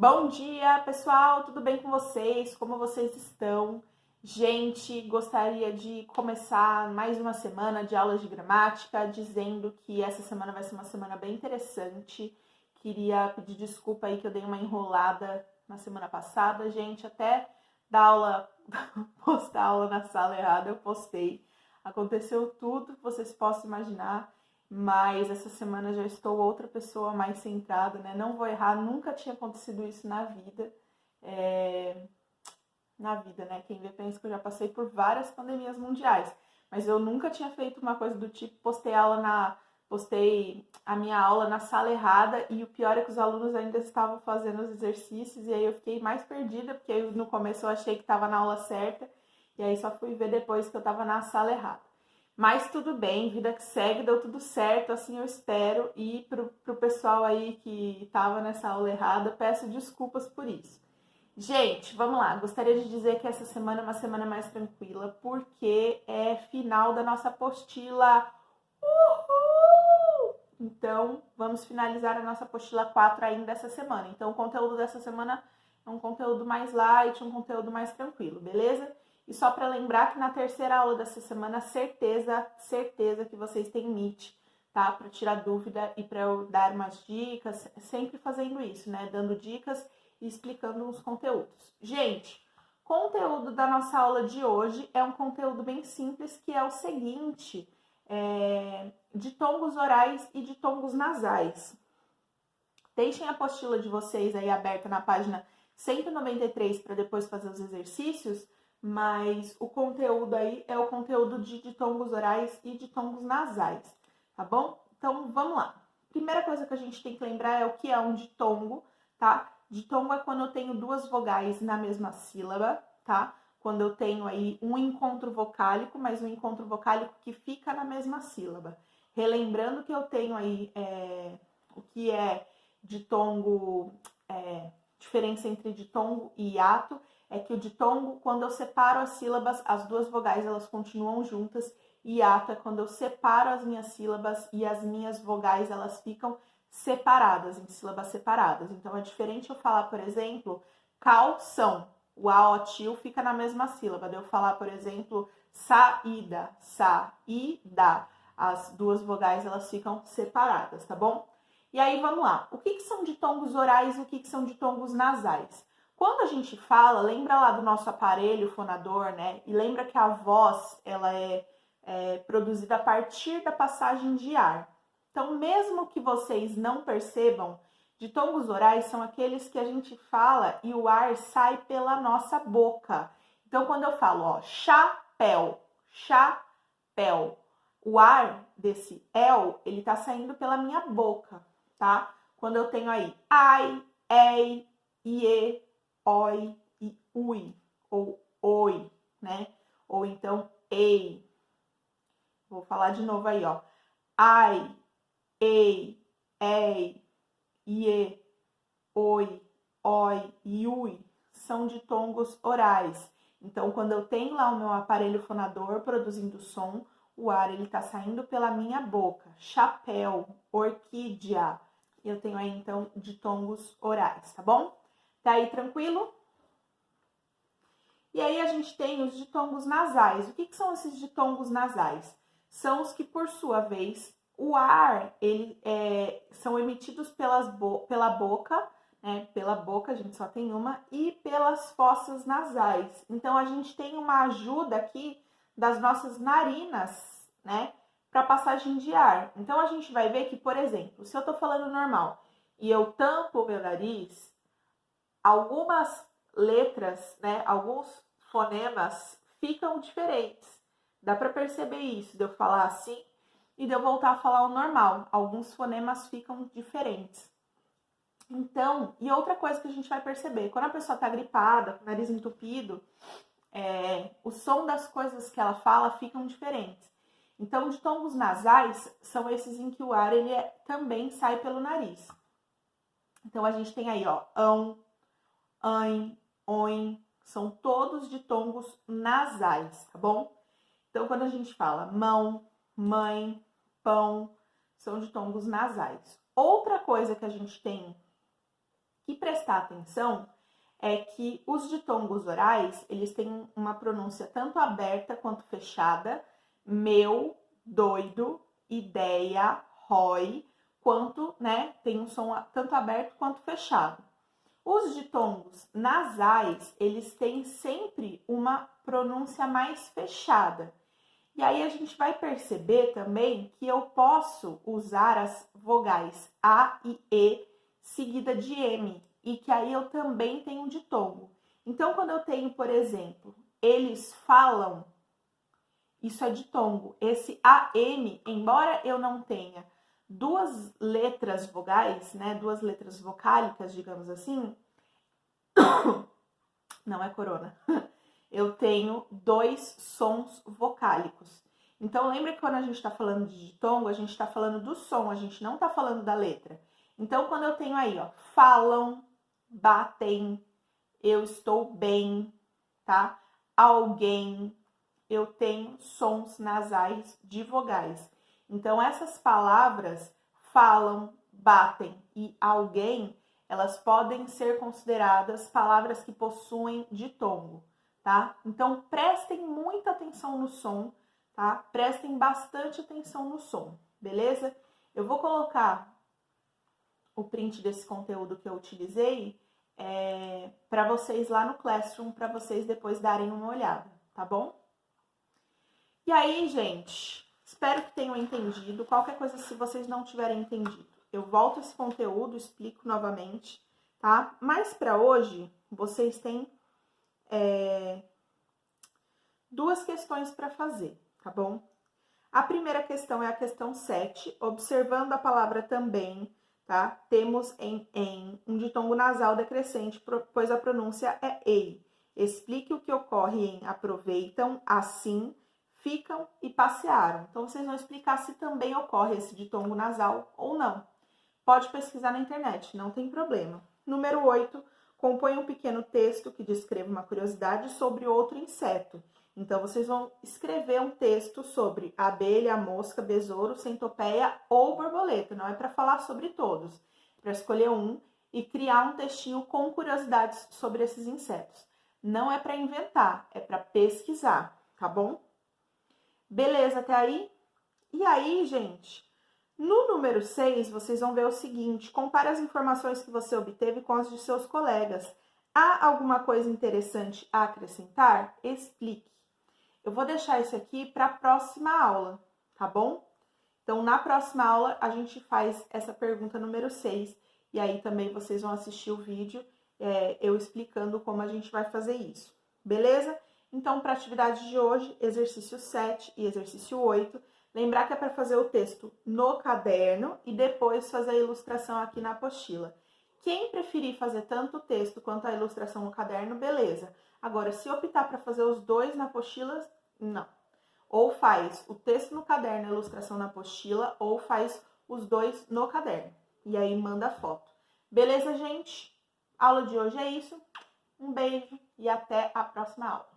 Bom dia, pessoal, tudo bem com vocês? Como vocês estão? Gente, gostaria de começar mais uma semana de aulas de gramática, dizendo que essa semana vai ser uma semana bem interessante. Queria pedir desculpa aí que eu dei uma enrolada na semana passada, gente, até dar aula, postar aula na sala errada, eu postei. Aconteceu tudo que vocês possam imaginar. Mas essa semana já estou outra pessoa mais centrada, né? Não vou errar, nunca tinha acontecido isso na vida. Né? Quem vê pensa que eu já passei por várias pandemias mundiais. Mas eu nunca tinha feito uma coisa do tipo, postei a minha aula na sala errada e o pior é que os alunos ainda estavam fazendo os exercícios e aí eu fiquei mais perdida, porque no começo eu achei que estava na aula certa e aí só fui ver depois que eu estava na sala errada. Mas tudo bem, vida que segue, deu tudo certo, assim eu espero. E pro pessoal aí que tava nessa aula errada, peço desculpas por isso. Gente, vamos lá. Gostaria de dizer que essa semana é uma semana mais tranquila, porque é final da nossa apostila. Uhul! Então, vamos finalizar a nossa apostila 4 ainda essa semana. Então, o conteúdo dessa semana é um conteúdo mais light, um conteúdo mais tranquilo, beleza? E só para lembrar que na terceira aula dessa semana, certeza que vocês têm Meet, tá? Para tirar dúvida e para eu dar umas dicas, sempre fazendo isso, né? Dando dicas e explicando os conteúdos. Gente, conteúdo da nossa aula de hoje é um conteúdo bem simples, que é o seguinte, de tongos orais e de tongos nasais. Deixem a apostila de vocês aí aberta na página 193 para depois fazer os exercícios, mas o conteúdo aí é o conteúdo de ditongos orais e ditongos nasais, tá bom? Então, vamos lá. Primeira coisa que a gente tem que lembrar é o que é um ditongo, tá? Ditongo é quando eu tenho duas vogais na mesma sílaba, tá? Quando eu tenho aí um encontro vocálico, mas um encontro vocálico que fica na mesma sílaba. Relembrando que eu tenho aí o que é ditongo, diferença entre ditongo e hiato, é que o ditongo, quando eu separo as sílabas, as duas vogais elas continuam juntas, e hiato é quando eu separo as minhas sílabas e as minhas vogais elas ficam separadas, em sílabas separadas. Então é diferente eu falar, por exemplo, calção. O A, O, tio fica na mesma sílaba. De eu falar, por exemplo, saída, saída. As duas vogais elas ficam separadas, tá bom? E aí vamos lá. O que são ditongos orais e o que são ditongos nasais? Quando a gente fala, lembra lá do nosso aparelho fonador, né? E lembra que a voz ela é produzida a partir da passagem de ar. Então, mesmo que vocês não percebam, ditongos orais são aqueles que a gente fala e o ar sai pela nossa boca. Então, quando eu falo, ó, chapéu, chapéu, o ar desse el, ele tá saindo pela minha boca, tá? Quando eu tenho aí ai, ei, ie, oi e ui, ou oi, né? Ou então ei. Vou falar de novo aí, ó. Ai, ei, ie, oi, oi e ui são ditongos orais. Então, quando eu tenho lá o meu aparelho fonador produzindo som, o ar ele tá saindo pela minha boca. Chapéu, orquídea. Eu tenho aí, então, ditongos orais, tá bom? Tá aí tranquilo? E aí a gente tem os ditongos nasais. O que são esses ditongos nasais? São os que, por sua vez, o ar, são emitidos pela boca, né? Pela boca, a gente só tem uma, e pelas fossas nasais. Então, a gente tem uma ajuda aqui das nossas narinas, né? Para passagem de ar. Então, a gente vai ver que, por exemplo, se eu tô falando normal e eu tampo o meu nariz, algumas letras, né? Alguns fonemas ficam diferentes. Dá para perceber isso, de eu falar assim e de eu voltar a falar o normal. Alguns fonemas ficam diferentes. Então, e outra coisa que a gente vai perceber, quando a pessoa tá gripada, com o nariz entupido, o som das coisas que ela fala ficam diferentes. Então, ditongos nasais são esses em que o ar ele também sai pelo nariz. Então, a gente tem aí, ó, ãe, oin, são todos ditongos nasais, tá bom? Então, quando a gente fala mão, mãe, pão, são ditongos nasais. Outra coisa que a gente tem que prestar atenção é que os ditongos orais, eles têm uma pronúncia tanto aberta quanto fechada, meu, doido, ideia, rói, quanto, né, tem um som tanto aberto quanto fechado. Os ditongos nasais, eles têm sempre uma pronúncia mais fechada. E aí a gente vai perceber também que eu posso usar as vogais A e E seguida de M, e que aí eu também tenho um ditongo. Então, quando eu tenho, por exemplo, eles falam, isso é ditongo. Esse AM, embora eu não tenha duas letras vogais, né, duas letras vocálicas, digamos assim, não é corona, eu tenho dois sons vocálicos. Então, lembra que quando a gente está falando de ditongo, a gente está falando do som, a gente não está falando da letra. Então, quando eu tenho aí, ó, falam, batem, eu estou bem, tá? Alguém, eu tenho sons nasais de vogais. Então, essas palavras, falam, batem e alguém, elas podem ser consideradas palavras que possuem ditongo, tá? Então, prestem muita atenção no som, tá? Prestem bastante atenção no som, beleza? Eu vou colocar o print desse conteúdo que eu utilizei para vocês lá no Classroom, para vocês depois darem uma olhada, tá bom? E aí, gente, espero que tenham entendido. Qualquer coisa, se vocês não tiverem entendido, eu volto esse conteúdo, explico novamente, tá? Mas para hoje, vocês têm duas questões para fazer, tá bom? A primeira questão é a questão 7, observando a palavra também, tá? Temos em um ditongo nasal decrescente, pois a pronúncia é ei. Explique o que ocorre em aproveitam, assim, ficam e passearam. Então, vocês vão explicar se também ocorre esse ditongo nasal ou não. Pode pesquisar na internet, não tem problema. Número 8, compõe um pequeno texto que descreva uma curiosidade sobre outro inseto. Então, vocês vão escrever um texto sobre abelha, mosca, besouro, centopeia ou borboleta. Não é para falar sobre todos, é para escolher um e criar um textinho com curiosidades sobre esses insetos. Não é para inventar, é para pesquisar, tá bom? Beleza até aí? E aí, gente, no número 6, vocês vão ver o seguinte: compare as informações que você obteve com as de seus colegas. Há alguma coisa interessante a acrescentar? Explique. Eu vou deixar isso aqui para a próxima aula, tá bom? Então, na próxima aula, a gente faz essa pergunta número 6. E aí também vocês vão assistir o vídeo eu explicando como a gente vai fazer isso. Beleza? Então, para a atividade de hoje, exercício 7 e exercício 8. Lembrar que é para fazer o texto no caderno e depois fazer a ilustração aqui na apostila. Quem preferir fazer tanto o texto quanto a ilustração no caderno, beleza. Agora, se optar para fazer os dois na apostila, não. Ou faz o texto no caderno e a ilustração na apostila, ou faz os dois no caderno. E aí manda a foto. Beleza, gente? A aula de hoje é isso. Um beijo e até a próxima aula.